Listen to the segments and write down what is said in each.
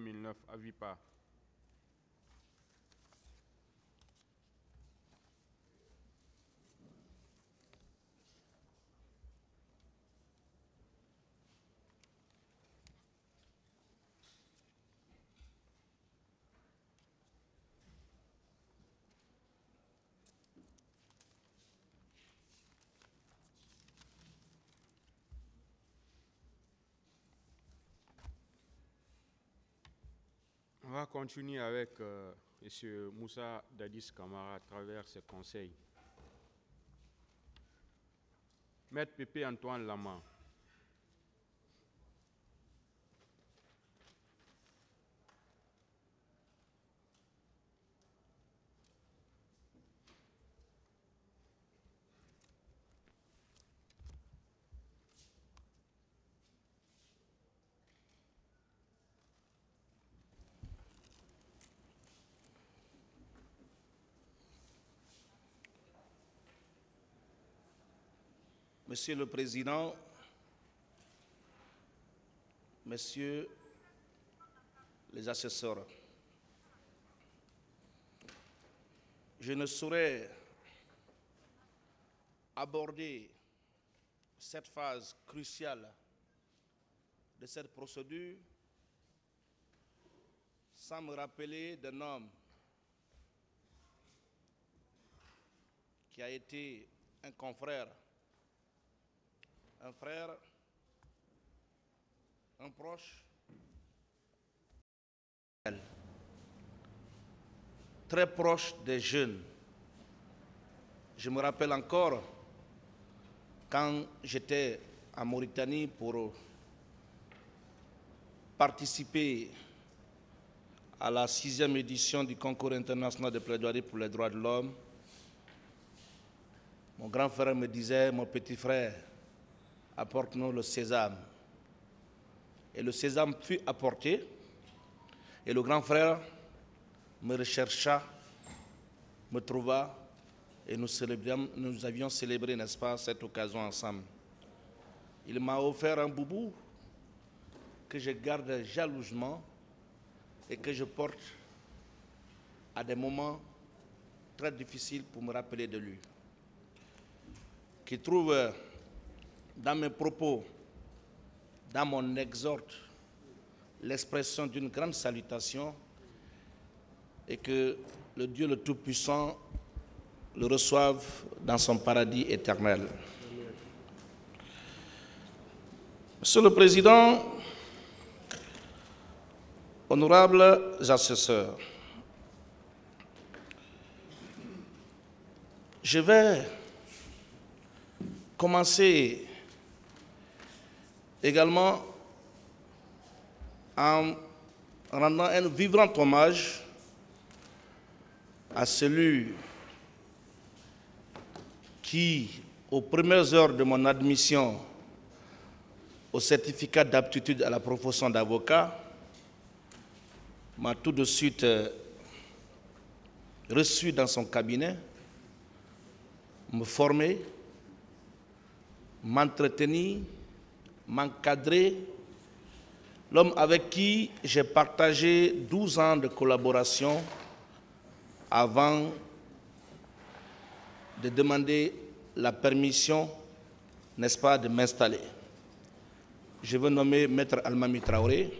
2009 à Vipa. On va continuer avec M. Moussa Dadis Camara à travers ses conseils. Maître Pépé Antoine Lama. Monsieur le Président, Messieurs les assesseurs, je ne saurais aborder cette phase cruciale de cette procédure sans me rappeler d'un homme qui a été un confrère, un frère, un proche, très proche des jeunes. Je me rappelle encore quand j'étais en Mauritanie pour participer à la 6e édition du concours international de plaidoirie pour les droits de l'homme. Mon grand frère me disait, mon petit frère, apporte-nous le sésame. Et le sésame fut apporté, et le grand frère me rechercha, me trouva, et nous avions célébré, n'est-ce pas, cette occasion ensemble. Il m'a offert un boubou que je garde jalousement et que je porte à des moments très difficiles pour me rappeler de lui. Qui trouve dans mes propos, dans mon exhorte, l'expression d'une grande salutation et que le Dieu le Tout-Puissant le reçoive dans son paradis éternel. Monsieur le Président, honorables assesseurs, je vais commencer également en rendant un vibrant hommage à celui qui, aux premières heures de mon admission au certificat d'aptitude à la profession d'avocat, m'a tout de suite reçu dans son cabinet, me former, m'entretenir, m'encadrer, l'homme avec qui j'ai partagé 12 ans de collaboration avant de demander la permission, n'est-ce pas, de m'installer. Je veux nommer Maître Almami Traoré,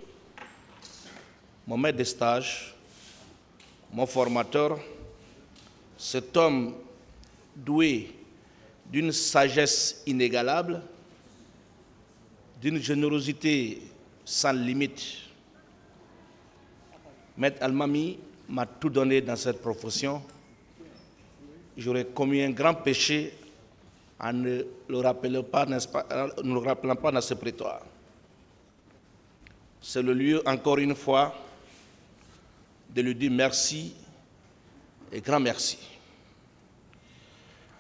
mon maître de stage, mon formateur, cet homme doué d'une sagesse inégalable, d'une générosité sans limite. Maître Almami m'a tout donné dans cette profession. J'aurais commis un grand péché en ne le rappelant pas, n'est-ce pas, ne le rappelant pas dans ce prétoire. C'est le lieu, encore une fois, de lui dire merci et grand merci.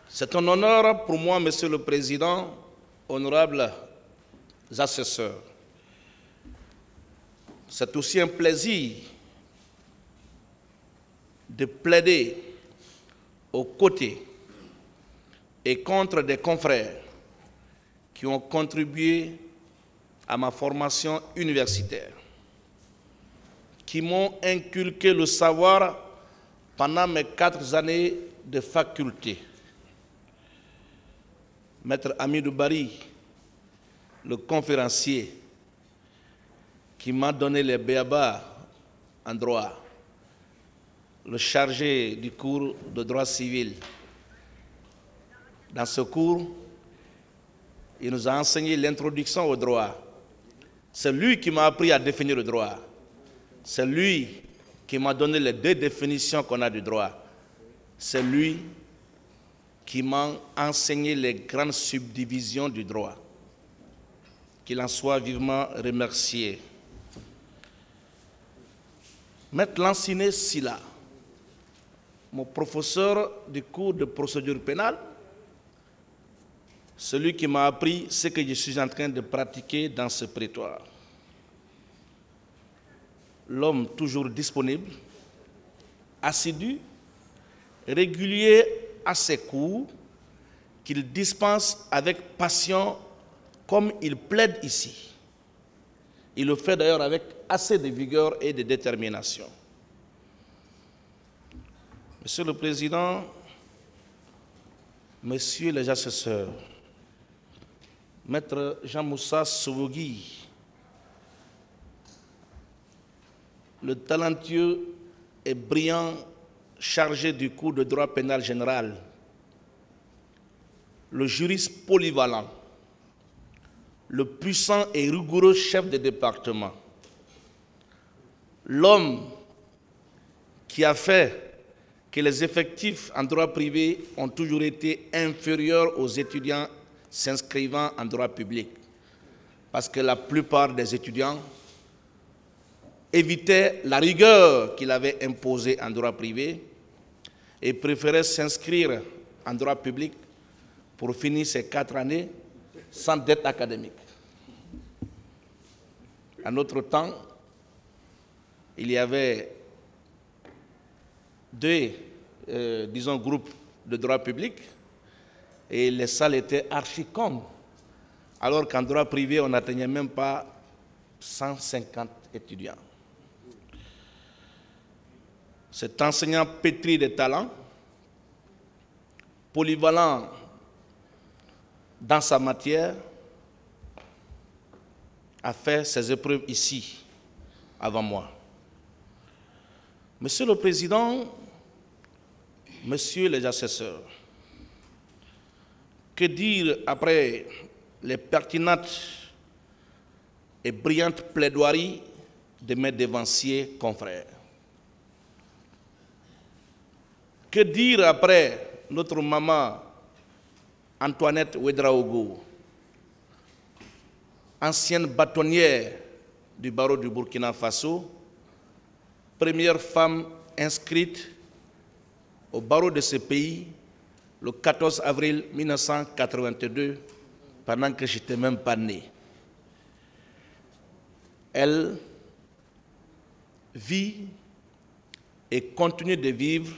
C'est un honneur pour moi, Monsieur le Président, honorables assesseurs. C'est aussi un plaisir de plaider aux côtés et contre des confrères qui ont contribué à ma formation universitaire. qui m'ont inculqué le savoir pendant mes 4 années de faculté. Maître Amidou Bari, le conférencier, qui m'a donné les béabas en droit, le chargé du cours de droit civil. Dans ce cours, il nous a enseigné l'introduction au droit. C'est lui qui m'a appris à définir le droit. C'est lui qui m'a donné les 2 définitions qu'on a du droit. C'est lui qui m'a enseigné les grandes subdivisions du droit. Qu'il en soit vivement remercié. Maître Lanciné Silla, mon professeur du cours de procédure pénale, celui qui m'a appris ce que je suis en train de pratiquer dans ce prétoire. L'homme toujours disponible, assidu, régulier à ses cours, qu'il dispense avec passion comme il plaide ici. Il le fait d'ailleurs avec assez de vigueur et de détermination. Monsieur le Président, Messieurs les assesseurs, Maître Jean-Moussa Souvogui, le talentueux et brillant chargé du cours de droit pénal général, le juriste polyvalent, le puissant et rigoureux chef de département, l'homme qui a fait que les effectifs en droit privé ont toujours été inférieurs aux étudiants s'inscrivant en droit public, parce que la plupart des étudiants évitaient la rigueur qu'il avait imposée en droit privé et préféraient s'inscrire en droit public pour finir ces 4 années sans dette académique. En notre temps, il y avait 2, groupes de droit public et les salles étaient archi-combles, alors qu'en droit privé, on n'atteignait même pas 150 étudiants. Cet enseignant pétri de talent, polyvalent dans sa matière, a fait ses épreuves ici, avant moi. Monsieur le Président, Messieurs les assesseurs, que dire après les pertinentes et brillantes plaidoiries de mes devanciers confrères? Que dire après notre maman Antoinette Ouedraogo, ancienne bâtonnière du barreau du Burkina Faso, première femme inscrite au barreau de ce pays le 14 avril 1982, pendant que je n'étais même pas né. Elle vit et continue de vivre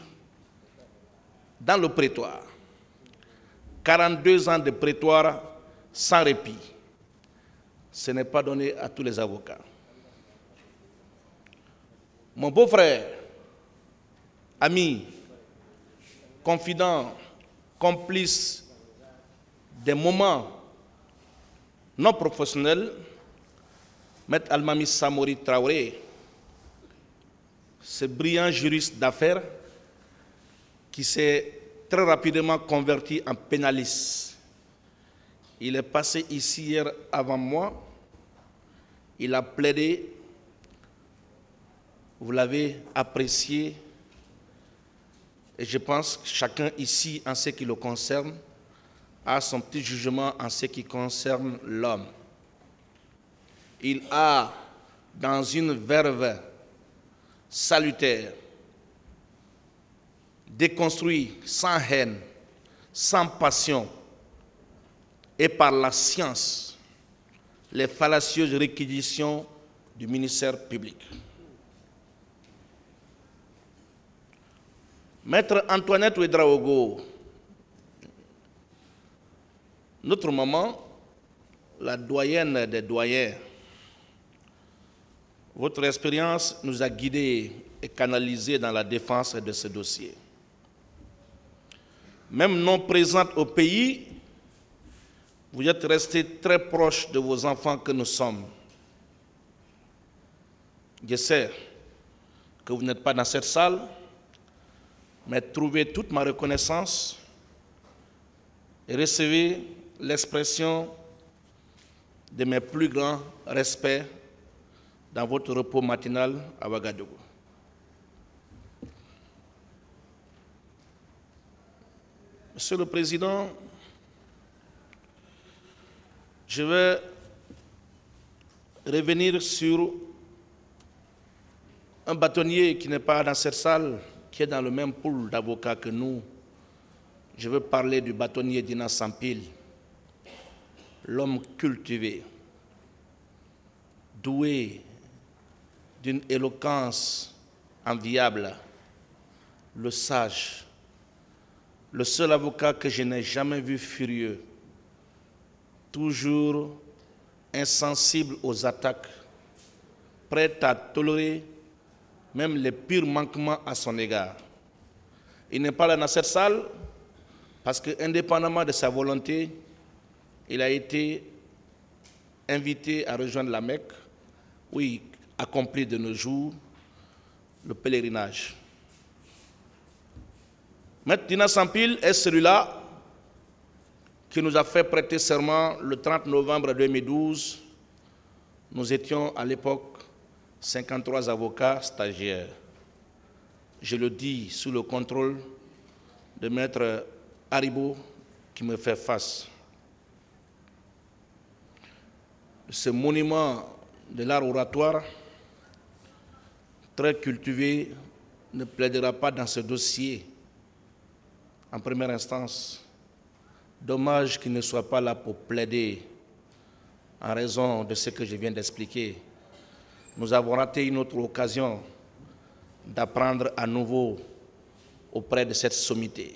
dans le prétoire. 42 ans de prétoire sans répit. Ce n'est pas donné à tous les avocats. Mon beau-frère, ami, confident, complice des moments non professionnels, Maître Almami Samori Traoré, ce brillant juriste d'affaires qui s'est très rapidement converti en pénaliste. Il est passé ici hier avant moi, il a plaidé, vous l'avez apprécié, et je pense que chacun ici, en ce qui le concerne, a son petit jugement en ce qui concerne l'homme. Il a, dans une verve salutaire, déconstruit sans haine, sans passion et par la science les fallacieuses réquisitions du ministère public. Maître Antoinette Ouedraogo, notre maman, la doyenne des doyens, Votre expérience nous a guidés et canalisés dans la défense de ce dossier. Même non présente au pays, vous êtes restés très proches de vos enfants que nous sommes. Je sais que vous n'êtes pas dans cette salle, mais trouvez toute ma reconnaissance et recevez l'expression de mes plus grands respects dans votre repos matinal à Ouagadougou. Monsieur le Président, je vais revenir sur un bâtonnier qui n'est pas dans cette salle, qui est dans le même pool d'avocats que nous. Je veux parler du bâtonnier Dina Sampil, l'homme cultivé, doué d'une éloquence enviable, le sage, le seul avocat que je n'ai jamais vu furieux, toujours insensible aux attaques, prêt à tolérer même les pires manquements à son égard. Il n'est pas là dans cette salle parce que, indépendamment de sa volonté, il a été invité à rejoindre la Mecque, où il accomplit de nos jours le pèlerinage. Maître Dina Sampil est celui-là qui nous a fait prêter serment le 30 novembre 2012. Nous étions à l'époque 53 avocats stagiaires. Je le dis sous le contrôle de Maître Haribo qui me fait face. Ce monument de l'art oratoire, très cultivé, ne plaidera pas dans ce dossier en première instance. Dommage qu'il ne soit pas là pour plaider en raison de ce que je viens d'expliquer. Nous avons raté une autre occasion d'apprendre à nouveau auprès de cette sommité.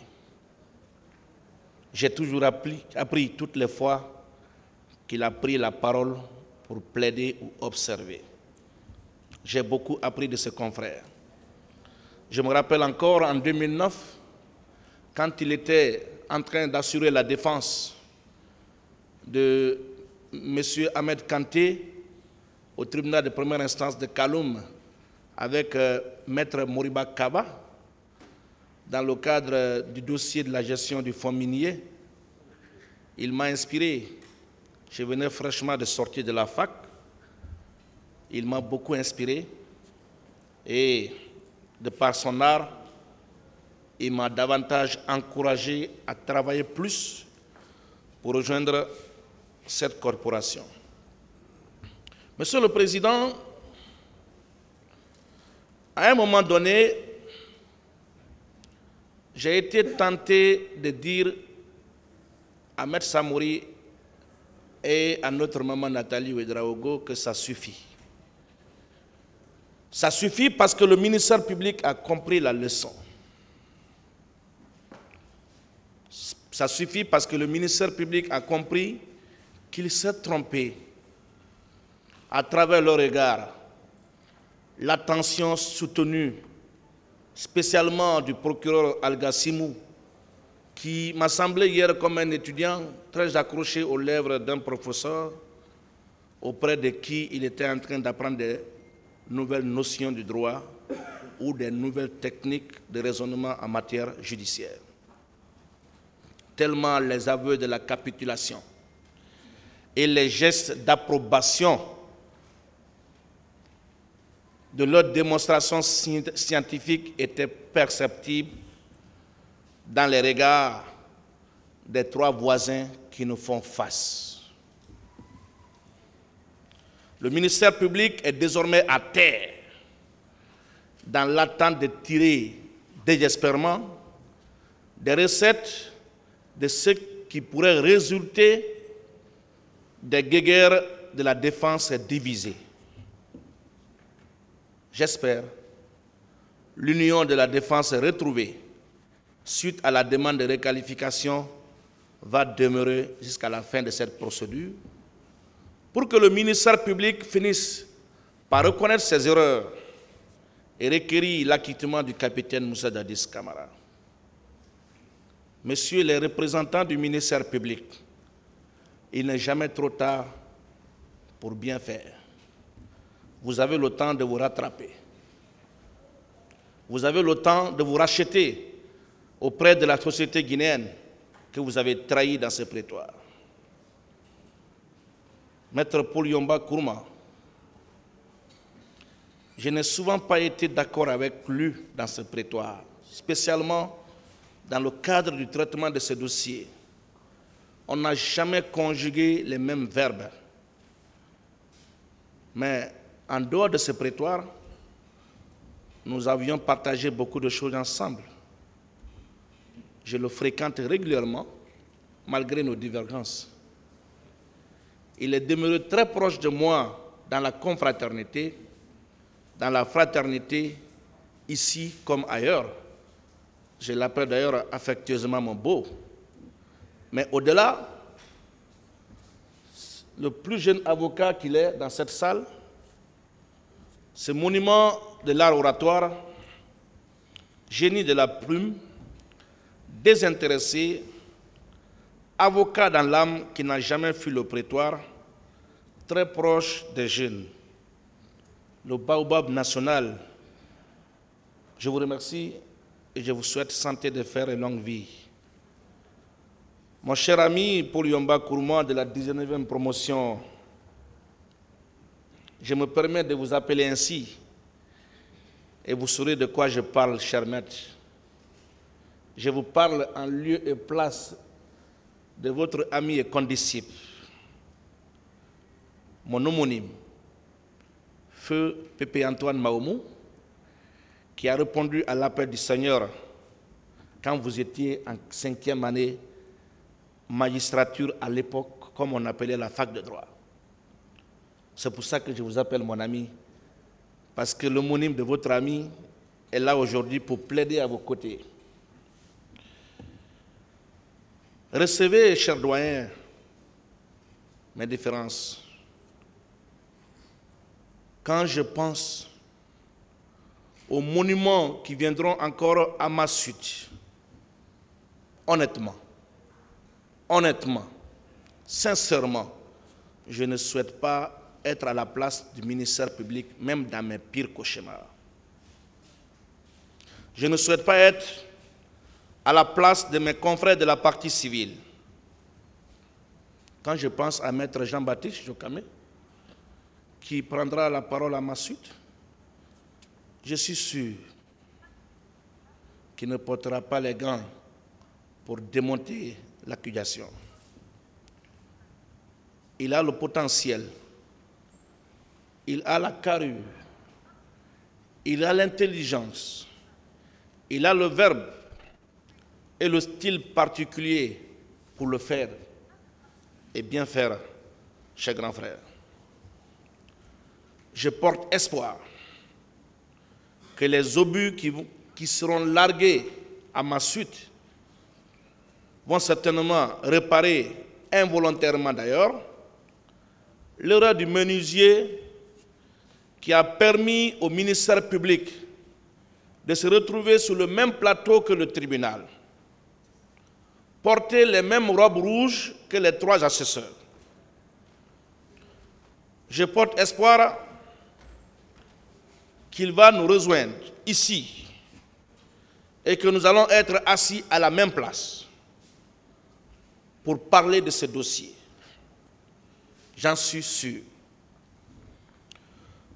J'ai toujours appris toutes les fois qu'il a pris la parole pour plaider ou observer. J'ai beaucoup appris de ce confrère. Je me rappelle encore en 2009, quand il était en train d'assurer la défense de M. Ahmed Kanté au tribunal de première instance de Kaloum avec Maître Moriba Kaba dans le cadre du dossier de la gestion du fonds minier. Il m'a inspiré. Je venais fraîchement de sortir de la fac. Il m'a beaucoup inspiré et de par son art, il m'a davantage encouragé à travailler plus pour rejoindre cette corporation. Monsieur le Président, à un moment donné, j'ai été tenté de dire à Maître Samori et à notre maman Nathalie Ouedraogo que ça suffit. Ça suffit parce que le ministère public a compris la leçon. Ça suffit parce que le ministère public a compris qu'il s'est trompé à travers le regard, l'attention soutenue, spécialement du procureur Al-Gassimou, qui m'a semblé hier comme un étudiant très accroché aux lèvres d'un professeur auprès de qui il était en train d'apprendre des nouvelles notions du droit ou des nouvelles techniques de raisonnement en matière judiciaire. Tellement les aveux de la capitulation et les gestes d'approbation de leur démonstration scientifique étaient perceptibles dans les regards des trois voisins qui nous font face. Le ministère public est désormais à terre dans l'attente de tirer désespérément des recettes de ce qui pourrait résulter des guéguerres de la défense divisée. J'espère l'union de la défense retrouvée suite à la demande de requalification va demeurer jusqu'à la fin de cette procédure pour que le ministère public finisse par reconnaître ses erreurs et requérir l'acquittement du capitaine Moussa Dadis Camara. Messieurs les représentants du ministère public, il n'est jamais trop tard pour bien faire. Vous avez le temps de vous rattraper. Vous avez le temps de vous racheter auprès de la société guinéenne que vous avez trahi dans ce prétoire. Maître Paul Yomba Kourma, je n'ai souvent pas été d'accord avec lui dans ce prétoire, spécialement dans le cadre du traitement de ce dossier. On n'a jamais conjugué les mêmes verbes. Mais en dehors de ce prétoire, nous avions partagé beaucoup de choses ensemble. Je le fréquente régulièrement, malgré nos divergences. Il est demeuré très proche de moi dans la confraternité, dans la fraternité, ici comme ailleurs. Je l'appelle d'ailleurs affectueusement mon beau. Mais au-delà, le plus jeune avocat qu'il est dans cette salle, ce monument de l'art oratoire, génie de la plume, désintéressé, avocat dans l'âme qui n'a jamais fui le prétoire, très proche des jeunes, le baobab national. Je vous remercie et je vous souhaite santé de fer et longue vie. Mon cher ami Paul Yomba Kourma de la 19e promotion, je me permets de vous appeler ainsi et vous saurez de quoi je parle, cher maître. Je vous parle en lieu et place de votre ami et condisciple, mon homonyme, Feu Pépé Antoine Maomou, qui a répondu à l'appel du Seigneur quand vous étiez en 5e année magistrature à l'époque, comme on appelait la fac de droit. C'est pour ça que je vous appelle mon ami, parce que l'homonyme de votre ami est là aujourd'hui pour plaider à vos côtés. Recevez, chers doyens, mes différences. Quand je pense aux monuments qui viendront encore à ma suite, honnêtement, sincèrement, je ne souhaite pas être à la place du ministère public, même dans mes pires cauchemars. Je ne souhaite pas être à la place de mes confrères de la partie civile. Quand je pense à Maître Jean-Baptiste Jokamé, qui prendra la parole à ma suite, je suis sûr qu'il ne portera pas les gants pour démonter l'accusation. Il a le potentiel, il a la carrure, il a l'intelligence, il a le verbe et le style particulier pour le faire et bien faire, cher grand frère. Je porte espoir que les obus qui seront largués à ma suite vont certainement réparer, involontairement d'ailleurs, l'erreur du menuisier qui a permis au ministère public de se retrouver sur le même plateau que le tribunal, porter les mêmes robes rouges que les 3 assesseurs. Je porte espoir qu'il va nous rejoindre ici et que nous allons être assis à la même place pour parler de ce dossier. J'en suis sûr.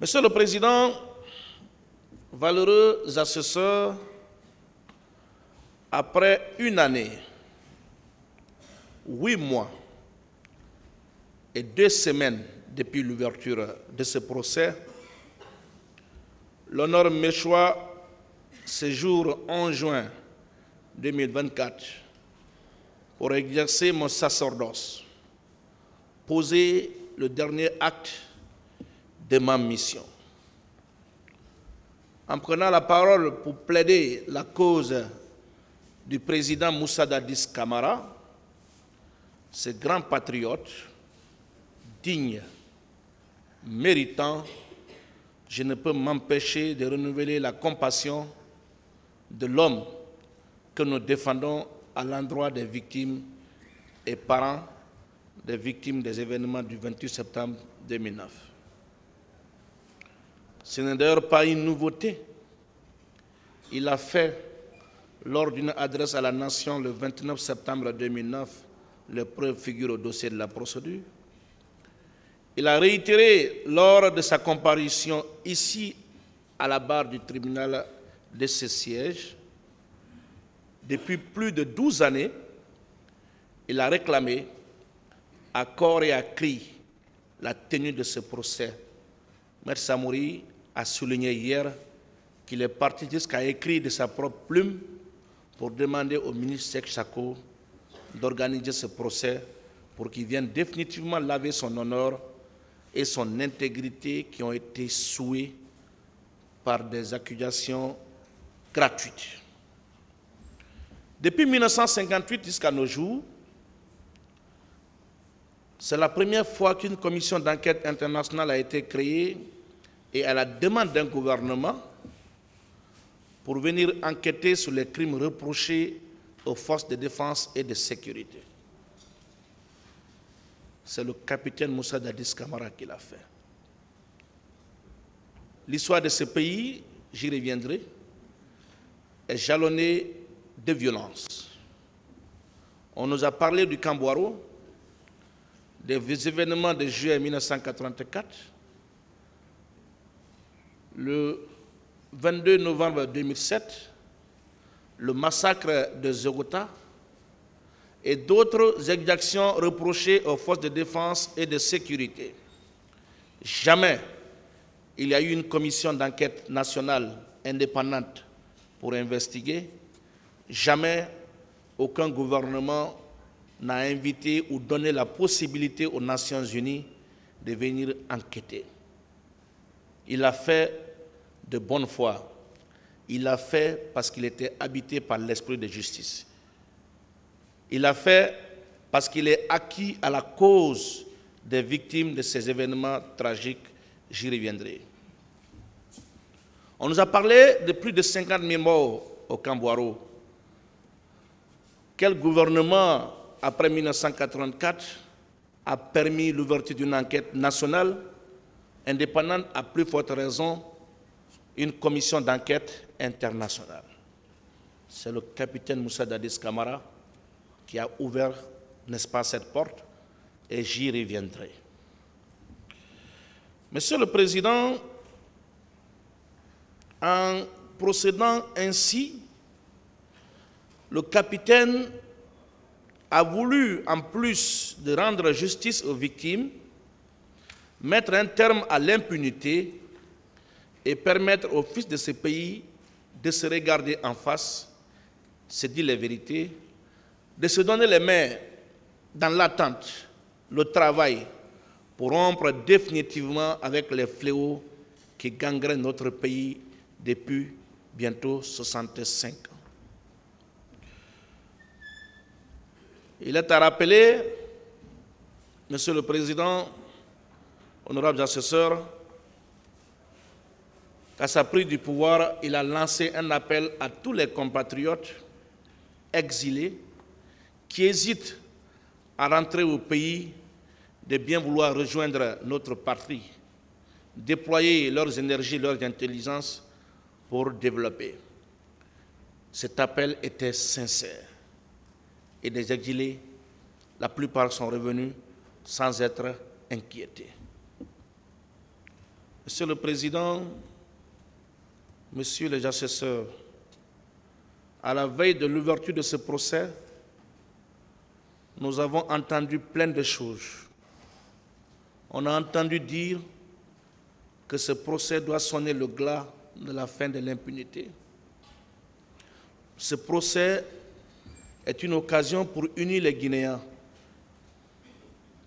Monsieur le Président, valeureux assesseurs, après une année, 8 mois et 2 semaines depuis l'ouverture de ce procès, l'honneur m'échoit ce jour 11 juin 2024 pour exercer mon sacerdoce, poser le dernier acte de ma mission. En prenant la parole pour plaider la cause du président Moussa Dadis Camara, ce grand patriote, digne, méritant, je ne peux m'empêcher de renouveler la compassion de l'homme que nous défendons à l'endroit des victimes et parents des victimes des événements du 28 septembre 2009. Ce n'est d'ailleurs pas une nouveauté. Il a fait, lors d'une adresse à la nation le 29 septembre 2009, les preuves figurent au dossier de la procédure. Il a réitéré lors de sa comparution ici à la barre du tribunal de ce siège. Depuis plus de 12 années, il a réclamé à corps et à cri la tenue de ce procès. Maître Samori a souligné hier qu'il est parti jusqu'à écrire de sa propre plume pour demander au ministre Seck Chako d'organiser ce procès pour qu'il vienne définitivement laver son honneur et son intégrité qui ont été souillés par des accusations gratuites. Depuis 1958 jusqu'à nos jours, c'est la première fois qu'une commission d'enquête internationale a été créée et à la demande d'un gouvernement pour venir enquêter sur les crimes reprochés aux forces de défense et de sécurité. C'est le capitaine Moussa Dadis Camara qui l'a fait. L'histoire de ce pays, j'y reviendrai, est jalonnée de violence. On nous a parlé du Kambouaro, des événements de juillet 1984, le 22 novembre 2007, le massacre de Zogota et d'autres exactions reprochées aux forces de défense et de sécurité. Jamais il y a eu une commission d'enquête nationale indépendante pour investiguer. Jamais aucun gouvernement n'a invité ou donné la possibilité aux Nations Unies de venir enquêter. Il l'a fait de bonne foi. Il l'a fait parce qu'il était habité par l'esprit de justice. Il l'a fait parce qu'il est acquis à la cause des victimes de ces événements tragiques. J'y reviendrai. On nous a parlé de plus de 50 000 morts au Kambouaro. Quel gouvernement, après 1984, a permis l'ouverture d'une enquête nationale indépendante, à plus forte raison, une commission d'enquête internationale? C'est le capitaine Moussa Dadis Camara qui a ouvert, n'est-ce pas, cette porte, et j'y reviendrai. Monsieur le Président, en procédant ainsi, le capitaine a voulu, en plus de rendre justice aux victimes, mettre un terme à l'impunité et permettre aux fils de ce pays de se regarder en face, se dire les vérités, de se donner les mains dans l'attente, le travail, pour rompre définitivement avec les fléaux qui gangrènent notre pays depuis bientôt 65 ans. Il est à rappeler, Monsieur le Président, honorables assesseurs, qu'à sa prise du pouvoir, il a lancé un appel à tous les compatriotes exilés qui hésitent à rentrer au pays de bien vouloir rejoindre notre patrie, déployer leurs énergies, leurs intelligences pour développer. Cet appel était sincère. Et des exilés, la plupart sont revenus sans être inquiétés. Monsieur le Président, Messieurs les assesseurs, à la veille de l'ouverture de ce procès, nous avons entendu plein de choses. On a entendu dire que ce procès doit sonner le glas de la fin de l'impunité. Ce procès est une occasion pour unir les Guinéens.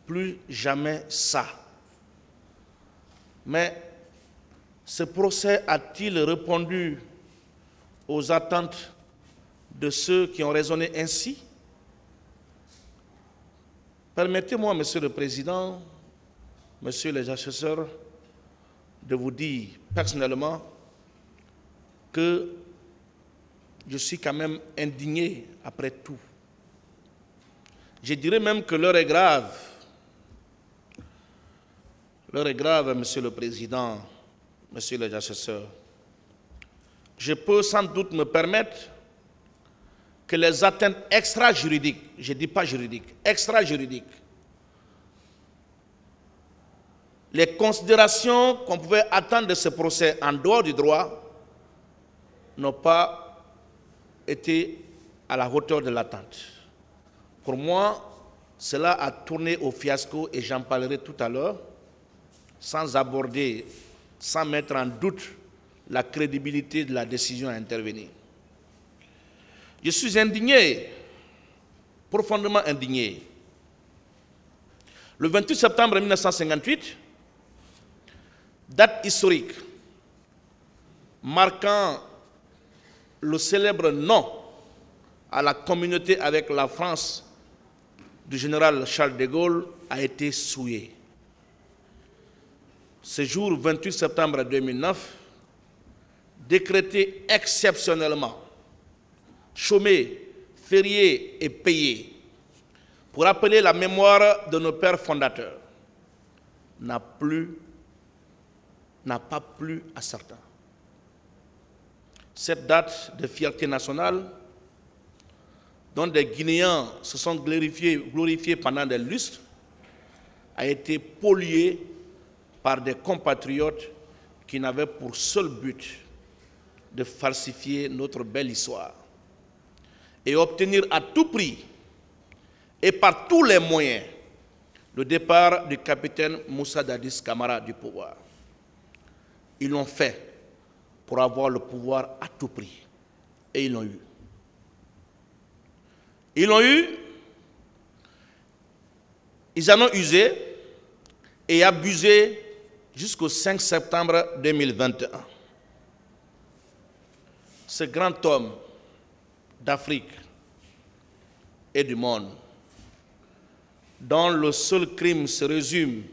Plus jamais ça. Mais ce procès a-t-il répondu aux attentes de ceux qui ont raisonné ainsi? Permettez-moi, Monsieur le Président, Messieurs les assesseurs, de vous dire personnellement que je suis quand même indigné après tout. Je dirais même que l'heure est grave. L'heure est grave, Monsieur le Président, Monsieur le assesseur. Je peux sans doute me permettre que les atteintes extra-juridiques, je ne dis pas juridiques, extra-juridiques, les considérations qu'on pouvait attendre de ce procès en dehors du droit n'ont pas été à la hauteur de l'attente. Pour moi, cela a tourné au fiasco et j'en parlerai tout à l'heure, sans aborder, sans mettre en doute la crédibilité de la décision à intervenir. Je suis indigné, profondément indigné. Le 28 septembre 1958, date historique marquant le célèbre non à la communauté avec la France du général Charles de Gaulle, a été souillé. Ce jour 28 septembre 2009, décrété exceptionnellement, chômé, férié et payé, pour rappeler la mémoire de nos pères fondateurs, n'a pas plu à certains. Cette date de fierté nationale, dont des Guinéens se sont glorifiés pendant des lustres, a été polluée par des compatriotes qui n'avaient pour seul but de falsifier notre belle histoire et obtenir à tout prix et par tous les moyens le départ du capitaine Moussa Dadis Camara du pouvoir. Ils l'ont fait pour avoir le pouvoir à tout prix et ils l'ont eu. Ils l'ont eu, ils en ont usé et abusé jusqu'au 5 septembre 2021. Ce grand homme d'Afrique et du monde, dont le seul crime se résume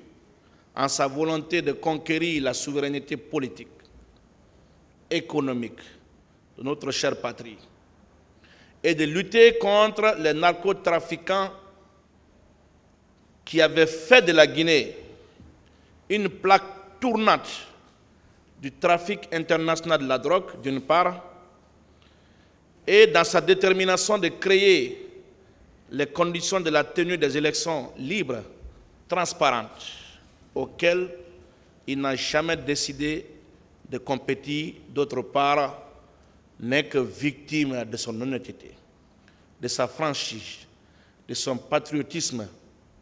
en sa volonté de conquérir la souveraineté politique, économique de notre chère patrie, et de lutter contre les narcotrafiquants qui avaient fait de la Guinée une plaque tournante du trafic international de la drogue, d'une part, et dans sa détermination de créer les conditions de la tenue des élections libres, transparentes, auxquelles il n'a jamais décidé de compétir, d'autre part, n'est que victime de son honnêteté, de sa franchise, de son patriotisme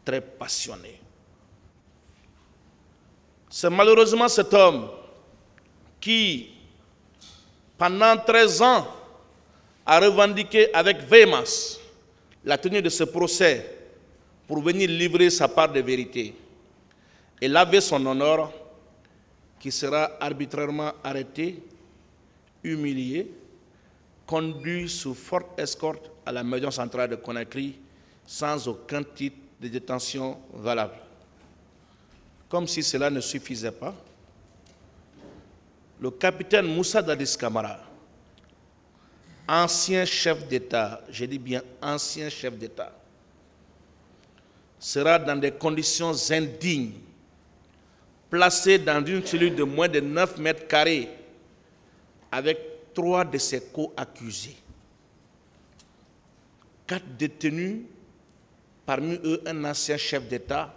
très passionné. C'est malheureusement cet homme qui, pendant 13 ans, a revendiqué avec véhémence la tenue de ce procès pour venir livrer sa part de vérité et laver son honneur, qui sera arbitrairement arrêté, humilié, conduit sous forte escorte à la maison centrale de Conakry sans aucun titre de détention valable. Comme si cela ne suffisait pas, le capitaine Moussa Dadis Camara, ancien chef d'État, je dis bien ancien chef d'État, sera dans des conditions indignes, placé dans une cellule de moins de 9 mètres carrés avec 3 de ses co-accusés. 4 détenus, parmi eux un ancien chef d'État,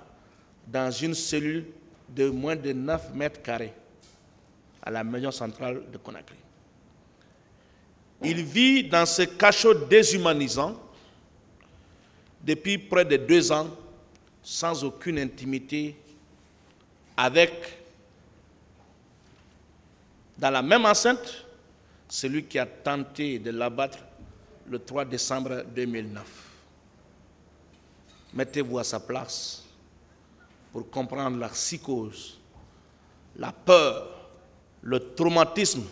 dans une cellule de moins de 9 mètres carrés à la maison centrale de Conakry. Il vit dans ce cachot déshumanisant depuis près de 2 ans, sans aucune intimité, avec, dans la même enceinte, celui qui a tenté de l'abattre le 3 décembre 2009. Mettez-vous à sa place pour comprendre la psychose, la peur, le traumatisme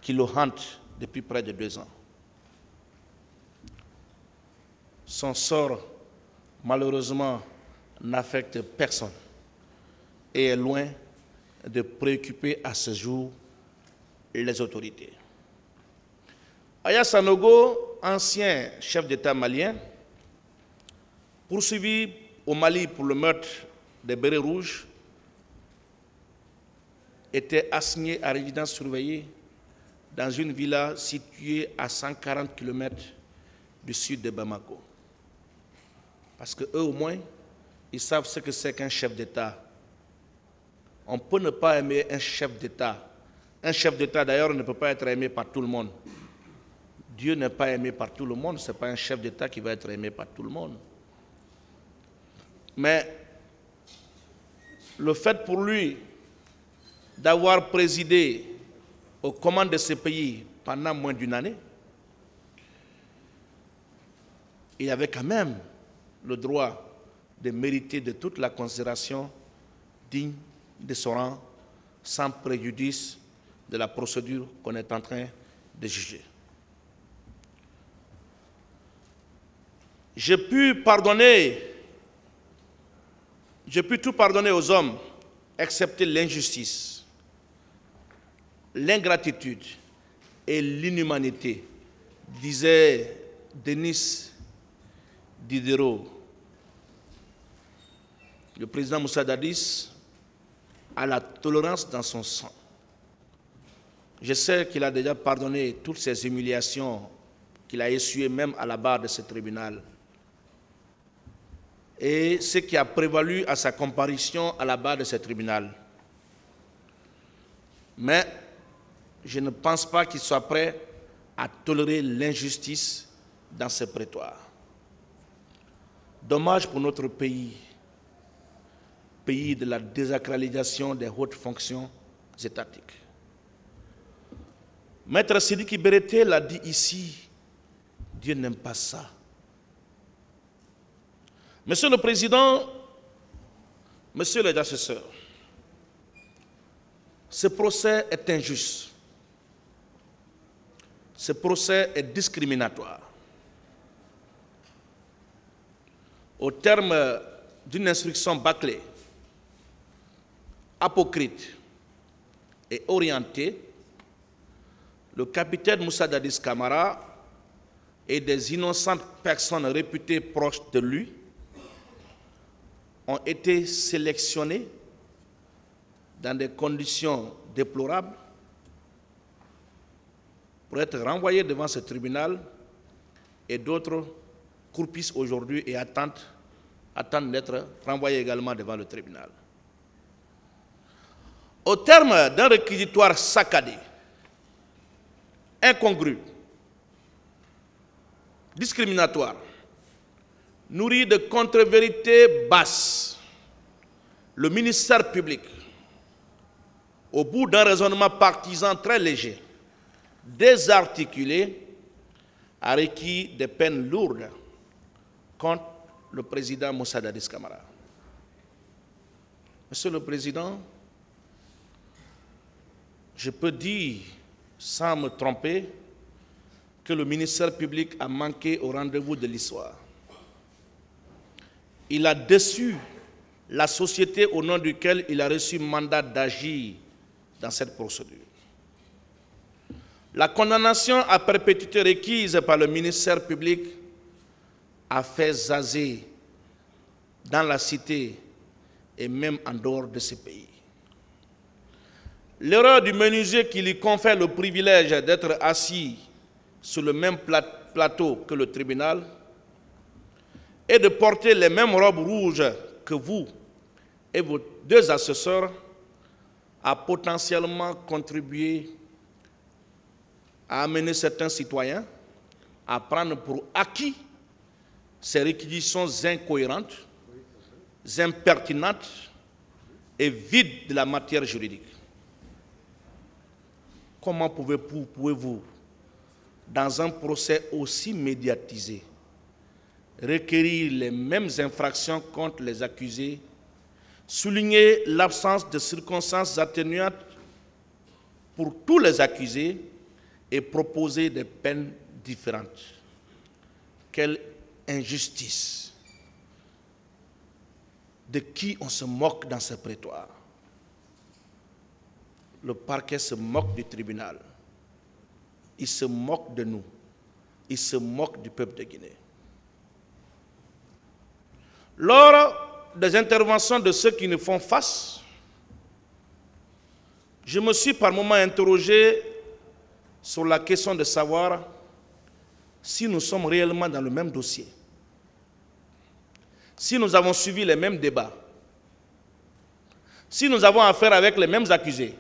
qui le hante depuis près de 2 ans. Son sort, malheureusement, n'affecte personne et est loin de préoccuper à ce jour les autorités. Aya Sanogo, ancien chef d'État malien, poursuivi au Mali pour le meurtre des bérets rouges, était assigné à résidence surveillée dans une villa située à 140 km du sud de Bamako. Parce qu'eux, au moins, ils savent ce que c'est qu'un chef d'État. On peut ne pas aimer un chef d'État. Un chef d'État, d'ailleurs, ne peut pas être aimé par tout le monde. Dieu n'est pas aimé par tout le monde, ce n'est pas un chef d'État qui va être aimé par tout le monde. Mais le fait pour lui d'avoir présidé aux commandes de ce pays pendant moins d'une année, il avait quand même le droit de mériter de toute la considération digne de son rang, sans préjudice de la procédure qu'on est en train de juger. J'ai pu tout pardonner aux hommes, excepté l'injustice, l'ingratitude et l'inhumanité, disait Denis Diderot. Le président Moussa Dadis a la tolérance dans son sang. Je sais qu'il a déjà pardonné toutes ces humiliations qu'il a essuyées même à la barre de ce tribunal. Et ce qui a prévalu à sa comparution à la barre de ce tribunal. Mais je ne pense pas qu'il soit prêt à tolérer l'injustice dans ce prétoire. Dommage pour notre pays, pays de la désacralisation des hautes fonctions étatiques. Maître Sidiki Berete l'a dit ici, Dieu n'aime pas ça. Monsieur le Président, Monsieur les assesseurs, ce procès est injuste. Ce procès est discriminatoire. Au terme d'une instruction bâclée, apocryphe et orientée, le capitaine Moussa Dadis Camara et des innocentes personnes réputées proches de lui ont été sélectionnés dans des conditions déplorables pour être renvoyés devant ce tribunal, et d'autres croupissent aujourd'hui et attendent d'être renvoyés également devant le tribunal. Au terme d'un réquisitoire saccadé, incongru, discriminatoire, nourri de contre-vérités basses, le ministère public, au bout d'un raisonnement partisan très léger, désarticulé, a requis des peines lourdes contre le président Moussa Dadis Camara. Monsieur le Président, je peux dire, sans me tromper, que le ministère public a manqué au rendez-vous de l'histoire. Il a déçu la société au nom duquel il a reçu mandat d'agir dans cette procédure. La condamnation à perpétuité requise par le ministère public a fait jaser dans la cité et même en dehors de ce pays. L'erreur du menuisier qui lui confère le privilège d'être assis sur le même plateau que le tribunal et de porter les mêmes robes rouges que vous et vos deux assesseurs a potentiellement contribué à amener certains citoyens à prendre pour acquis ces réquisitions incohérentes, impertinentes et vides de la matière juridique. Comment pouvez-vous, dans un procès aussi médiatisé, requérir les mêmes infractions contre les accusés, souligner l'absence de circonstances atténuantes pour tous les accusés et proposer des peines différentes? Quelle injustice! De qui on se moque dans ce prétoire? le parquet se moque du tribunal. Il se moque de nous. Il se moque du peuple de Guinée. Lors des interventions de ceux qui nous font face, je me suis par moments interrogé sur la question de savoir si nous sommes réellement dans le même dossier, si nous avons suivi les mêmes débats, si nous avons affaire avec les mêmes accusés,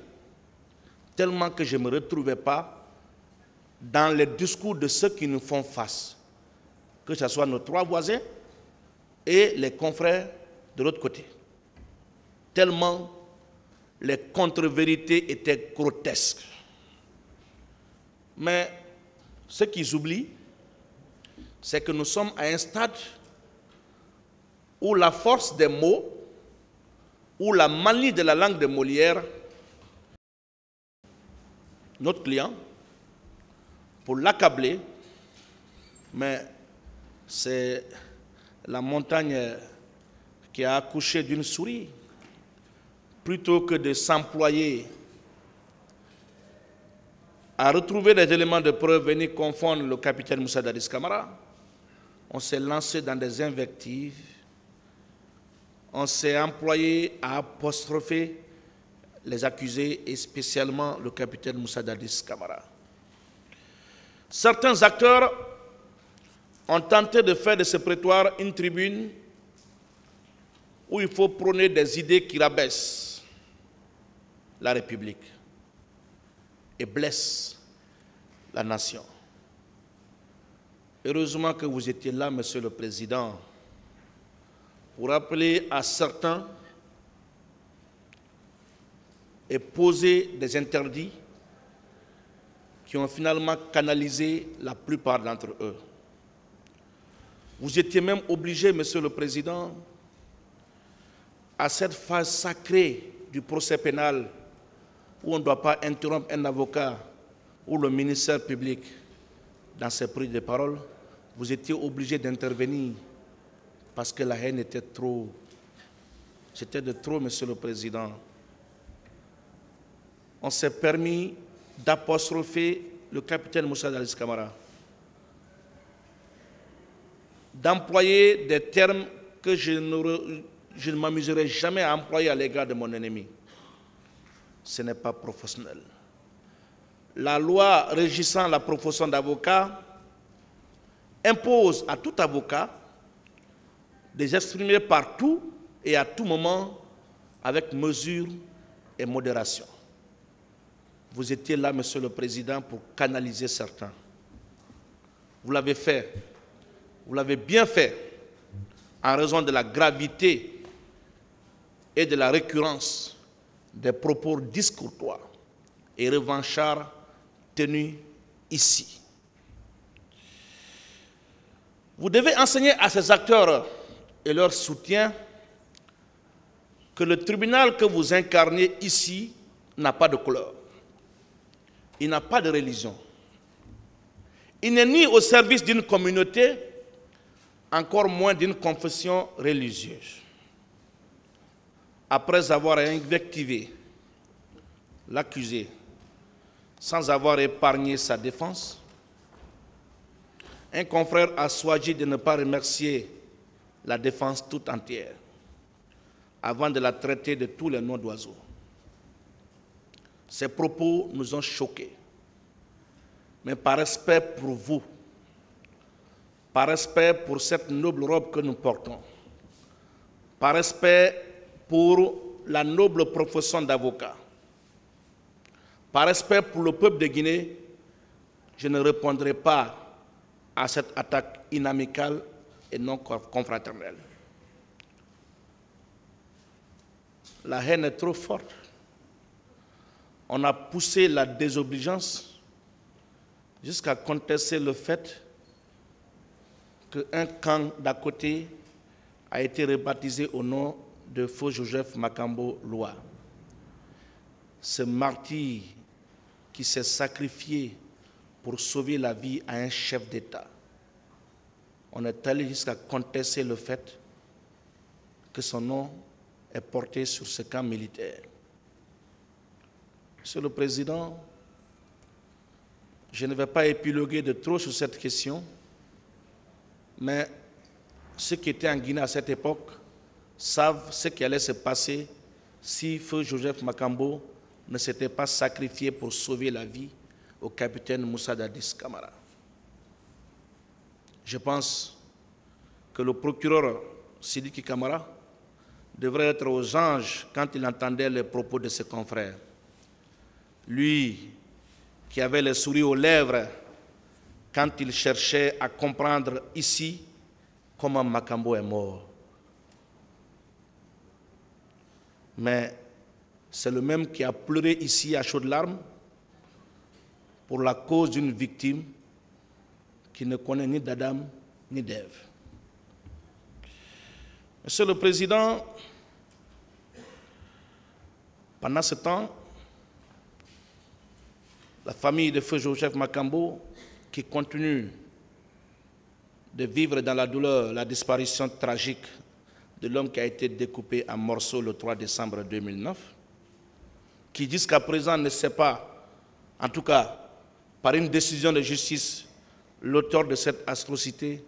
tellement que je ne me retrouvais pas dans les discours de ceux qui nous font face, que ce soit nos trois voisins et les confrères de l'autre côté. Tellement les contre-vérités étaient grotesques. Mais ce qu'ils oublient, c'est que nous sommes à un stade où la force des mots, où la manie de la langue de Molière, notre client, pour l'accabler, mais c'est la montagne qui a accouché d'une souris. Plutôt que de s'employer à retrouver des éléments de preuve, venir confondre le capitaine Moussa Dadis Camara, on s'est lancé dans des invectives, on s'est employé à apostropher les accusés et spécialement le capitaine Moussa Dadis Camara. Certains acteurs ont tenté de faire de ce prétoire une tribune où il faut prôner des idées qui rabaissent la République et blessent la nation. Heureusement que vous étiez là, Monsieur le Président, pour rappeler à certains et poser des interdits qui ont finalement canalisé la plupart d'entre eux. Vous étiez même obligé, Monsieur le Président, à cette phase sacrée du procès pénal où on ne doit pas interrompre un avocat ou le ministère public dans ses prises de parole, vous étiez obligé d'intervenir parce que la haine était trop. C'était de trop, Monsieur le Président. On s'est permis d'apostropher le capitaine Moussa Dadis Camara, d'employer des termes que je ne m'amuserai jamais à employer à l'égard de mon ennemi. Ce n'est pas professionnel. La loi régissant la profession d'avocat impose à tout avocat de s'exprimer partout et à tout moment avec mesure et modération. Vous étiez là, Monsieur le Président, pour canaliser certains. Vous l'avez fait. Vous l'avez bien fait en raison de la gravité et de la récurrence des propos discourtois et revanchards tenus ici. Vous devez enseigner à ces acteurs et leurs soutiens que le tribunal que vous incarnez ici n'a pas de couleur. Il n'a pas de religion. Il n'est ni au service d'une communauté, encore moins d'une confession religieuse. Après avoir invectivé l'accusé sans avoir épargné sa défense, un confrère a choisi de ne pas remercier la défense tout entière avant de la traiter de tous les noms d'oiseaux. Ces propos nous ont choqués, mais par respect pour vous, par respect pour cette noble robe que nous portons, par respect pour la noble profession d'avocat, par respect pour le peuple de Guinée, je ne répondrai pas à cette attaque inamicale et non confraternelle. La haine est trop forte. On a poussé la désobéissance jusqu'à contester le fait qu'un camp d'à côté a été rebaptisé au nom de Feu Joseph Makambo Loa. Ce martyr qui s'est sacrifié pour sauver la vie à un chef d'État. On est allé jusqu'à contester le fait que son nom est porté sur ce camp militaire. Monsieur le Président, je ne vais pas épiloguer de trop sur cette question, mais ceux qui étaient en Guinée à cette époque savent ce qui allait se passer si Feu Joseph Makambo ne s'était pas sacrifié pour sauver la vie au capitaine Moussa Dadis Camara. Je pense que le procureur Sidiki Camara devrait être aux anges quand il entendait les propos de ses confrères. Lui qui avait le sourire aux lèvres quand il cherchait à comprendre ici comment Makambo est mort. Mais c'est le même qui a pleuré ici à chaudes larmes pour la cause d'une victime qui ne connaît ni d'Adam ni d'Ève. Monsieur le Président, pendant ce temps, la famille de Feu Joseph Makambo, qui continue de vivre dans la douleur la disparition tragique de l'homme qui a été découpé en morceaux le 3 décembre 2009, qui jusqu'à présent ne sait pas, en tout cas par une décision de justice, l'auteur de cette atrocité,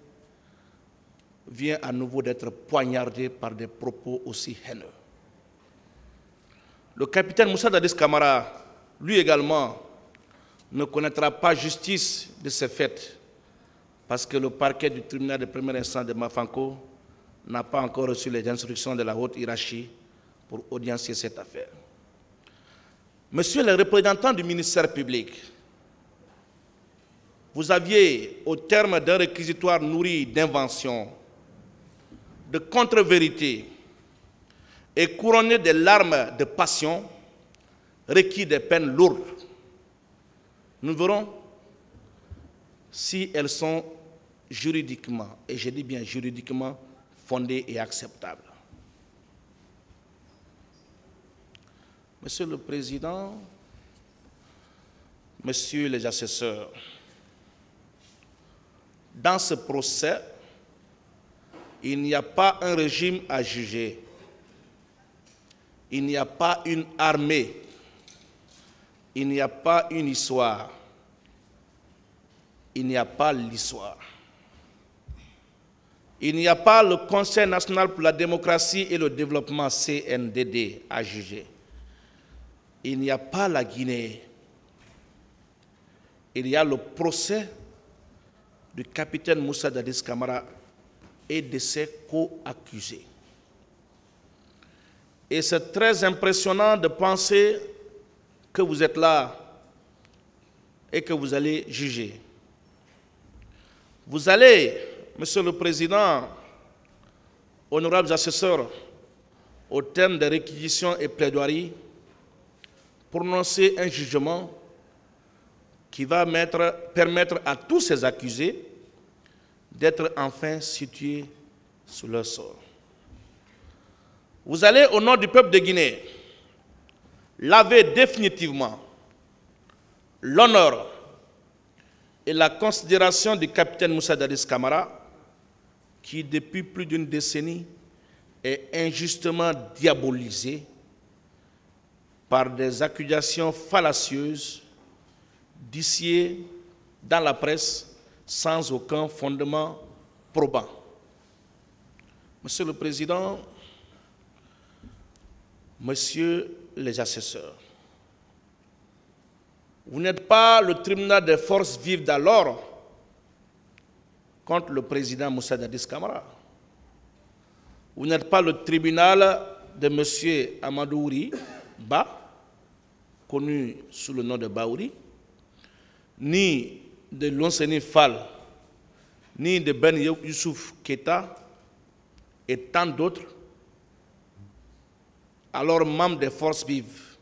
vient à nouveau d'être poignardé par des propos aussi haineux. Le capitaine Moussa Dadis Camara, lui également, ne connaîtra pas justice de ces faits parce que le parquet du tribunal de première instance de Mafanko n'a pas encore reçu les instructions de la haute hiérarchie pour audiencier cette affaire. Monsieur le représentant du ministère public, vous aviez, au terme d'un réquisitoire nourri d'inventions, de contre-vérités et couronné des larmes de passion, requis des peines lourdes. Nous verrons si elles sont juridiquement, et je dis bien juridiquement, fondées et acceptables. Monsieur le Président, Messieurs les assesseurs, dans ce procès, il n'y a pas un régime à juger. Il n'y a pas une armée. Il n'y a pas une histoire. Il n'y a pas l'histoire. Il n'y a pas le Conseil national pour la démocratie et le développement CNDD à juger. Il n'y a pas la Guinée. Il y a le procès du capitaine Moussa Dadis Camara et de ses co-accusés. Et c'est très impressionnant de penser que vous êtes là et que vous allez juger. Vous allez, Monsieur le Président, honorables assesseurs, au terme des réquisitions et plaidoiries, prononcer un jugement qui va permettre à tous ces accusés d'être enfin situés sous leur sort. Vous allez, au nom du peuple de Guinée, laver définitivement l'honneur et la considération du capitaine Moussa Dadis Camara, qui depuis plus d'une décennie est injustement diabolisé par des accusations fallacieuses dissillées dans la presse sans aucun fondement probant. Monsieur le Président, Messieurs les assesseurs, vous n'êtes pas le tribunal des forces vives d'alors contre le président Moussa Dadis Camara. Vous n'êtes pas le tribunal de M. Amadou Ouri Ba, connu sous le nom de Baouri, ni de Lonseni Fall, ni de Ben Youssouf Keita et tant d'autres, alors membres des forces vives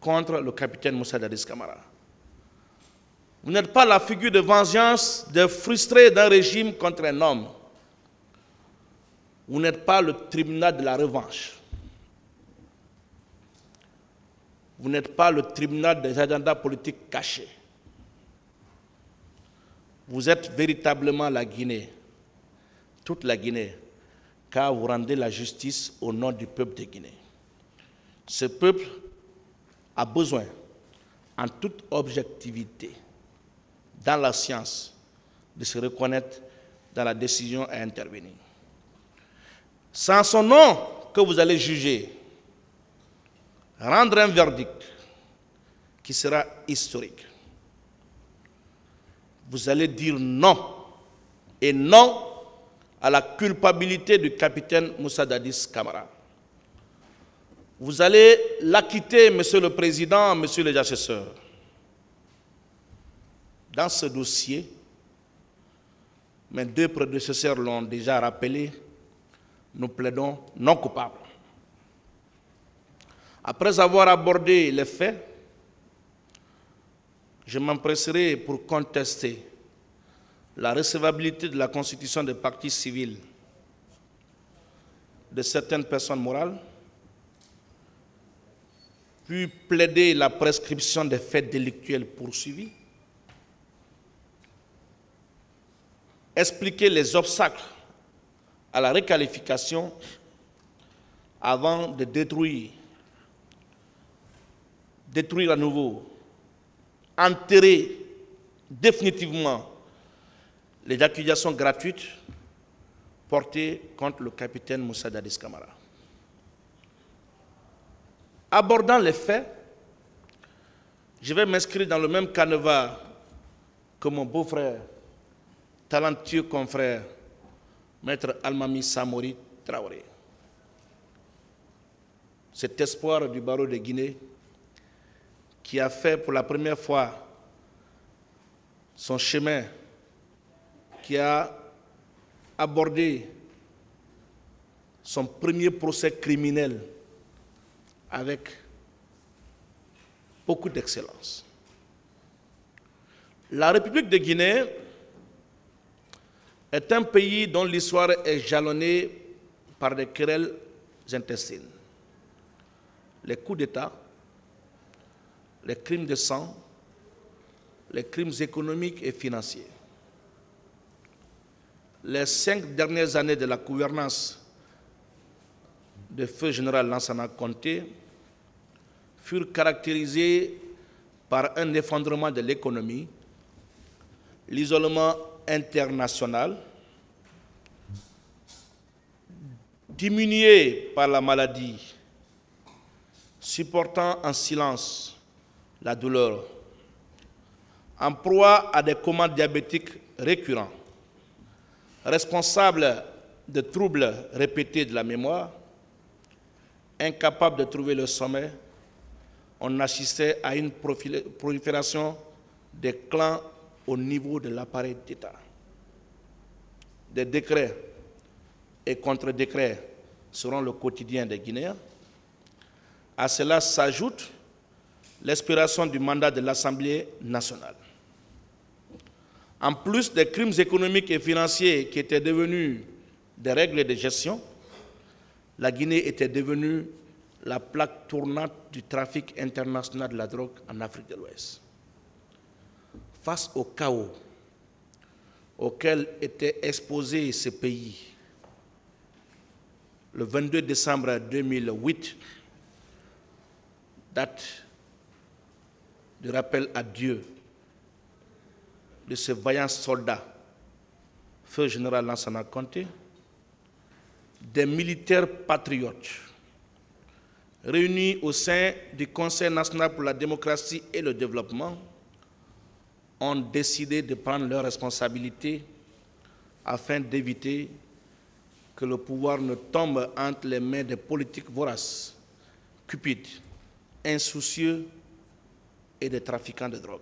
contre le capitaine Moussa Dadis Camara. Vous n'êtes pas la figure de vengeance des frustrés d'un régime contre un homme. Vous n'êtes pas le tribunal de la revanche. Vous n'êtes pas le tribunal des agendas politiques cachés. Vous êtes véritablement la Guinée, toute la Guinée, car vous rendez la justice au nom du peuple de Guinée. Ce peuple a besoin en toute objectivité dans la science de se reconnaître dans la décision à intervenir. C'est en son nom que vous allez juger, rendre un verdict qui sera historique. Vous allez dire non, et non à la culpabilité du capitaine Moussa Dadis Camara. Vous allez l'acquitter, Monsieur le Président, Monsieur le Assesseur. Dans ce dossier, mes deux prédécesseurs l'ont déjà rappelé, nous plaidons non coupables. Après avoir abordé les faits, je m'empresserai pour contester la recevabilité de la constitution des partis civils de certaines personnes morales, puis plaider la prescription des faits délictuels poursuivis, expliquer les obstacles à la requalification avant de détruire à nouveau, enterrer définitivement les accusations gratuites portées contre le capitaine Moussa Dadis Camara. Abordant les faits, je vais m'inscrire dans le même canevas que mon beau-frère, talentueux confrère, Maître Almami Samori Traoré. Cet espoir du barreau de Guinée qui a fait pour la première fois son chemin, qui a abordé son premier procès criminel avec beaucoup d'excellence. La République de Guinée est un pays dont l'histoire est jalonnée par des querelles intestines. Les coups d'État, les crimes de sang, les crimes économiques et financiers. Les 5 dernières années de la gouvernance de feu général Lansana Conté furent caractérisées par un effondrement de l'économie, l'isolement international, diminué par la maladie, supportant en silence la douleur, en proie à des comas diabétiques récurrents, responsable de troubles répétés de la mémoire, incapable de trouver le sommet, on assistait à une prolifération des clans au niveau de l'appareil d'État. Des décrets et contre-décrets seront le quotidien des Guinéens. À cela s'ajoute l'expiration du mandat de l'Assemblée nationale. En plus des crimes économiques et financiers qui étaient devenus des règles de gestion, la Guinée était devenue la plaque tournante du trafic international de la drogue en Afrique de l'Ouest. Face au chaos auquel était exposé ce pays, le 22 décembre 2008, date de rappel à Dieu de ce vaillant soldat, feu général Lansana Conté, des militaires patriotes réunis au sein du Conseil national pour la démocratie et le développement ont décidé de prendre leurs responsabilités afin d'éviter que le pouvoir ne tombe entre les mains des politiques voraces, cupides, insoucieux et des trafiquants de drogue.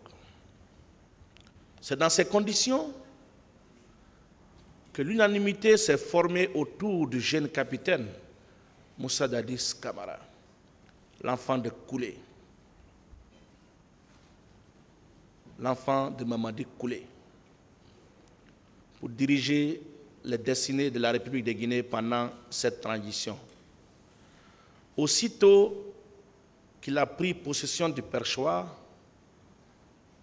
C'est dans ces conditions que l'unanimité s'est formée autour du jeune capitaine Moussa Dadis Camara, l'enfant de Koulé, l'enfant de Mamadi Koulé, pour diriger les destinées de la République de Guinée pendant cette transition. Aussitôt qu'il a pris possession du perchoir,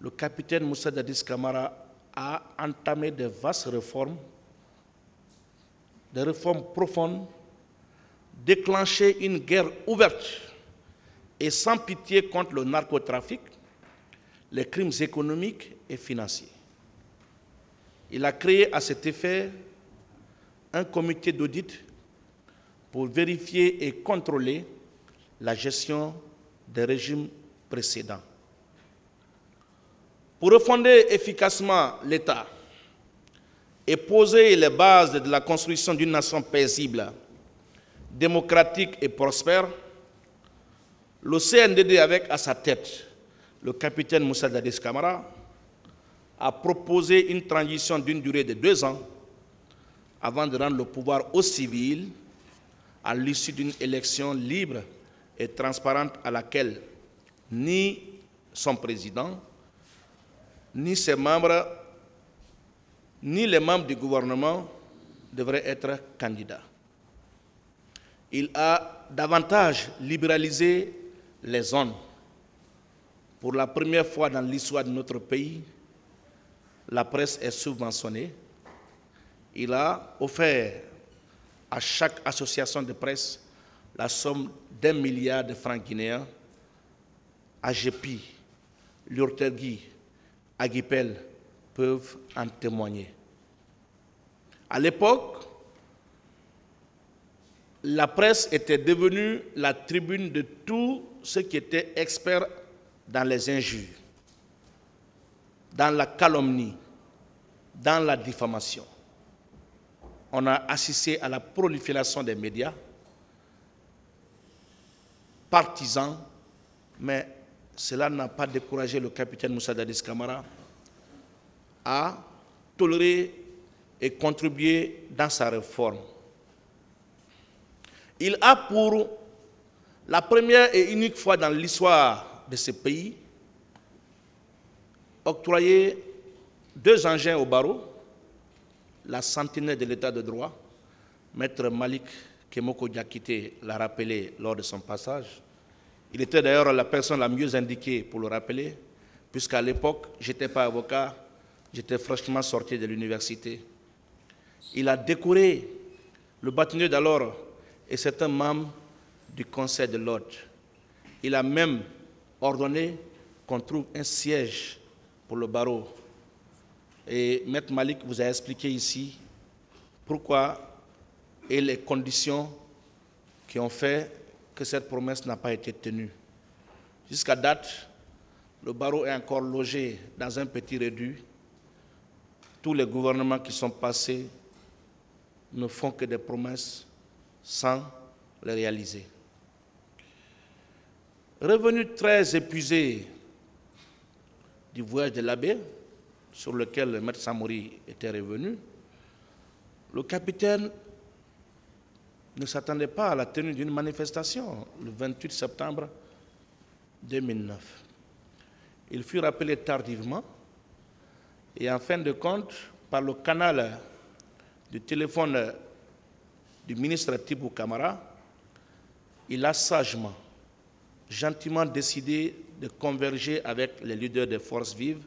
le capitaine Moussa Dadis Camara a entamé de vastes réformes, des réformes profondes, déclenché une guerre ouverte et sans pitié contre le narcotrafic, les crimes économiques et financiers. Il a créé à cet effet un comité d'audit pour vérifier et contrôler la gestion des régimes précédents. Pour refonder efficacement l'État et poser les bases de la construction d'une nation paisible, démocratique et prospère, le CNDD, avec à sa tête le capitaine Moussa Dadis Camara, a proposé une transition d'une durée de 2 ans avant de rendre le pouvoir aux civils à l'issue d'une élection libre et transparente à laquelle ni son président, ni ses membres, ni les membres du gouvernement devraient être candidats. Il a davantage libéralisé les zones. Pour la première fois dans l'histoire de notre pays, la presse est subventionnée. Il a offert à chaque association de presse la somme d'1 milliard de francs guinéens. AGEPI, Lurtergui, Aguipel peuvent en témoigner. À l'époque, la presse était devenue la tribune de tous ceux qui étaient experts dans les injures, dans la calomnie, dans la diffamation. On a assisté à la prolifération des médias partisans, mais cela n'a pas découragé le capitaine Moussa Dadis Camara à tolérer et contribuer dans sa réforme. Il a, pour la première et unique fois dans l'histoire de ce pays, octroyé 2 engins au barreau, la sentinelle de l'état de droit, Maître Malik Kemoko Diakité l'a rappelé lors de son passage. Il était d'ailleurs la personne la mieux indiquée pour le rappeler, puisqu'à l'époque, je n'étais pas avocat, j'étais fraîchement sorti de l'université. Il a décoré le bâtonnier d'alors et certains membres du Conseil de l'ordre. Il a même ordonné qu'on trouve un siège pour le barreau. Et Maître Malik vous a expliqué ici pourquoi et les conditions qui ont fait que cette promesse n'a pas été tenue. Jusqu'à date, le barreau est encore logé dans un petit réduit. Tous les gouvernements qui sont passés ne font que des promesses sans les réaliser. Revenu très épuisé du voyage de l'abbé, sur lequel le maître Samori était revenu, le capitaine ne s'attendait pas à la tenue d'une manifestation le 28 septembre 2009. Il fut rappelé tardivement et en fin de compte, par le canal du téléphone du ministre Tibou Camara, il a sagement, gentiment décidé de converger avec les leaders des forces vives,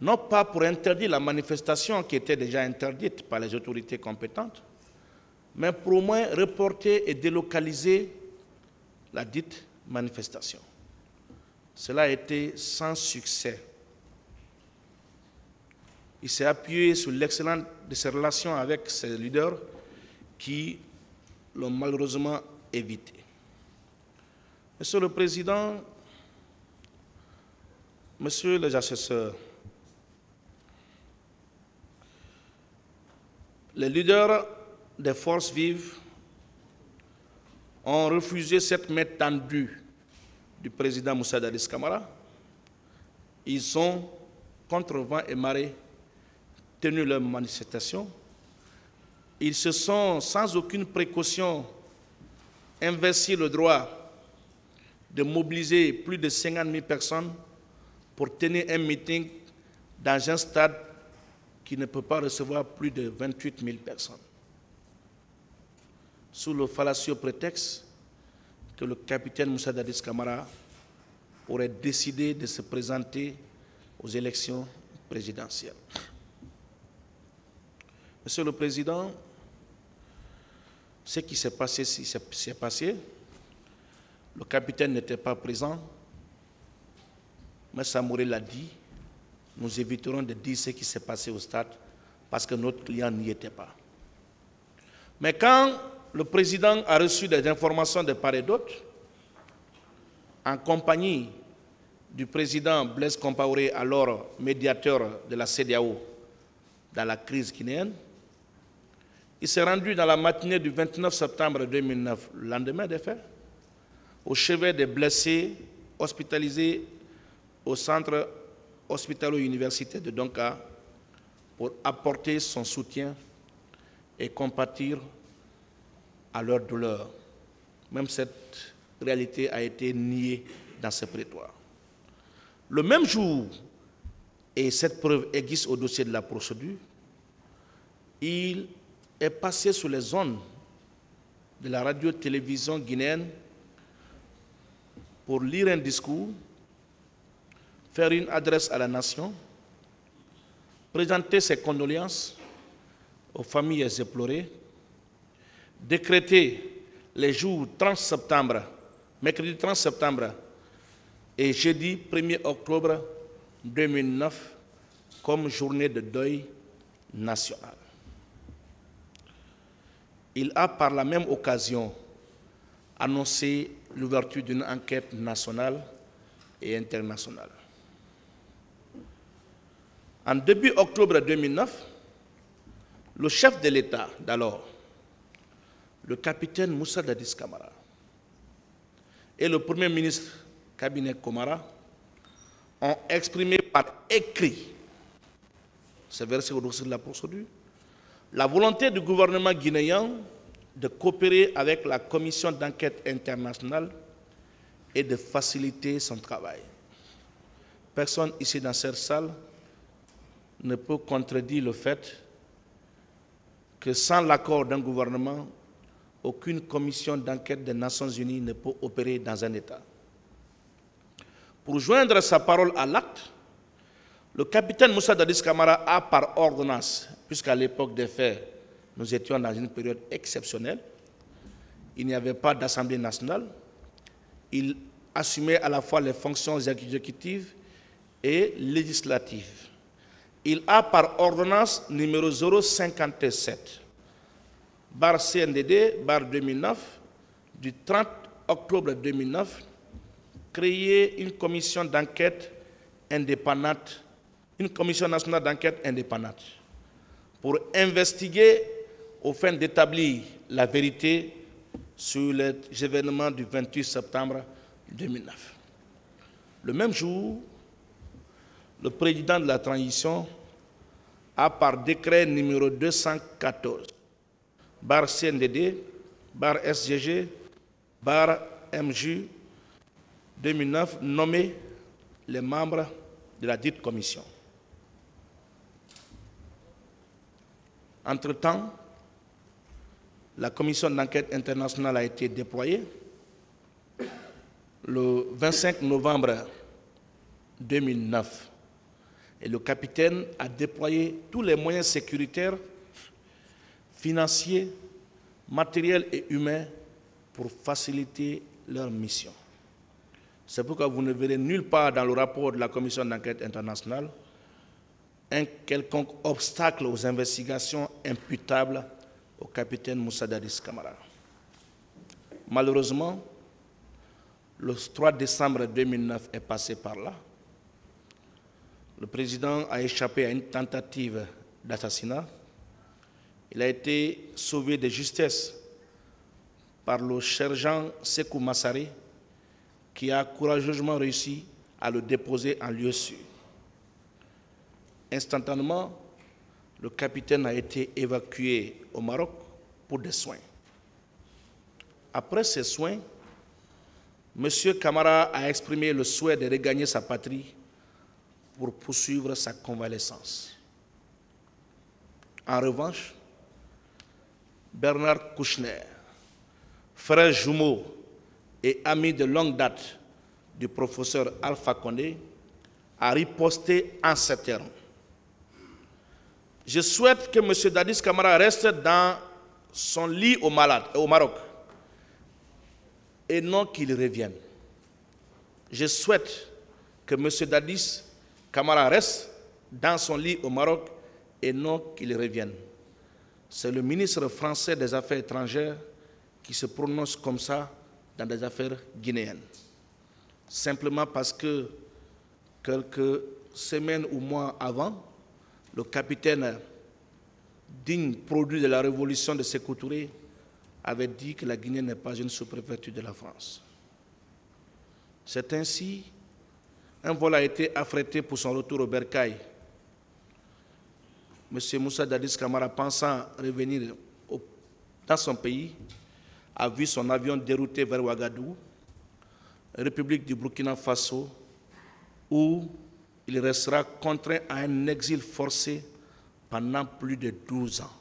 non pas pour interdire la manifestation qui était déjà interdite par les autorités compétentes, mais pour au moins reporter et délocaliser la dite manifestation. Cela a été sans succès. Il s'est appuyé sur l'excellence de ses relations avec ses leaders qui l'ont malheureusement évité. Monsieur le Président, Messieurs les assesseurs, les leaders des forces vives ont refusé cette main tendue du président Moussa Dadis Camara. Ils ont, contre vent et marée, tenu leur manifestation. Ils se sont, sans aucune précaution, investis le droit de mobiliser plus de 50 000 personnes pour tenir un meeting dans un stade qui ne peut pas recevoir plus de 28 000 personnes. Sous le fallacieux prétexte que le capitaine Moussa Dadis Camara aurait décidé de se présenter aux élections présidentielles. Monsieur le Président, ce qui s'est passé, s'est passé. Le capitaine n'était pas présent. M. Samouré l'a dit, nous éviterons de dire ce qui s'est passé au stade parce que notre client n'y était pas. Mais quand le président a reçu des informations de part et d'autre, en compagnie du président Blaise Compaoré, alors médiateur de la CEDEAO dans la crise guinéenne, il s'est rendu dans la matinée du 29 septembre 2009, le lendemain des faits, au chevet des blessés hospitalisés au centre hospitalo-universitaire de Donka pour apporter son soutien et compatir à leur douleur. Même cette réalité a été niée dans ce prétoire. Le même jour, et cette preuve existe au dossier de la procédure, il est passé sur les ondes de la radio-télévision guinéenne pour lire un discours, faire une adresse à la nation, présenter ses condoléances aux familles éplorées, décréter les jours 30 septembre, mercredi 30 septembre et jeudi 1er octobre 2009 comme journée de deuil national. Il a par la même occasion annoncé l'ouverture d'une enquête nationale et internationale. En début octobre 2009, le chef de l'État d'alors, le capitaine Moussa Dadis Camara, et le premier ministre Cabinet Komara ont exprimé par écrit, c'est versé au dossier de la procédure, la volonté du gouvernement guinéen de coopérer avec la commission d'enquête internationale et de faciliter son travail. Personne ici dans cette salle ne peut contredire le fait que sans l'accord d'un gouvernement, aucune commission d'enquête des Nations Unies ne peut opérer dans un État. Pour joindre sa parole à l'acte, le capitaine Moussa Dadis Camara a par ordonnance, puisqu'à l'époque des faits, nous étions dans une période exceptionnelle, il n'y avait pas d'Assemblée nationale, il assumait à la fois les fonctions exécutives et législatives. Il a par ordonnance numéro 057, barre CNDD, barre 2009, du 30 octobre 2009, créé une commission d'enquête indépendante, une commission nationale d'enquête indépendante, pour investiguer aux fins d'établir la vérité sur les événements du 28 septembre 2009. Le même jour, le président de la transition a par décret numéro 214, barre CNDD, barre SGG, barre MJ 2009, nommé les membres de la dite commission. Entre-temps, la commission d'enquête internationale a été déployée. Le 25 novembre 2009, et le capitaine a déployé tous les moyens sécuritaires, financiers, matériels et humains pour faciliter leur mission. C'est pourquoi vous ne verrez nulle part dans le rapport de la commission d'enquête internationale un quelconque obstacle aux investigations imputables au capitaine Moussa Dadis Camara. Malheureusement, le 3 décembre 2009 est passé par là. Le président a échappé à une tentative d'assassinat. Il a été sauvé de justesse par le sergent Sekou Massari, qui a courageusement réussi à le déposer en lieu sûr. Instantanément, le capitaine a été évacué au Maroc pour des soins. Après ces soins, M. Camara a exprimé le souhait de regagner sa patrie pour poursuivre sa convalescence. En revanche, Bernard Kouchner, frère jumeau et ami de longue date du professeur Alpha Condé, a riposté en ces termes. Je souhaite que M. Dadis Camara reste dans son lit au Maroc et non qu'il revienne. Je souhaite que M. Dadis Camara reste dans son lit au Maroc et non qu'il revienne. C'est le ministre français des Affaires étrangères qui se prononce comme ça dans des affaires guinéennes. Simplement parce que quelques semaines ou mois avant, le capitaine, digne produit de la révolution de Sékou Touré, avait dit que la Guinée n'est pas une sous-préfecture de la France. C'est ainsi, un vol a été affrété pour son retour au Bercail. M. Moussa Dadis Camara, pensant revenir dans son pays, a vu son avion dérouté vers Ouagadougou, République du Burkina Faso, où il restera contraint à un exil forcé pendant plus de 12 ans.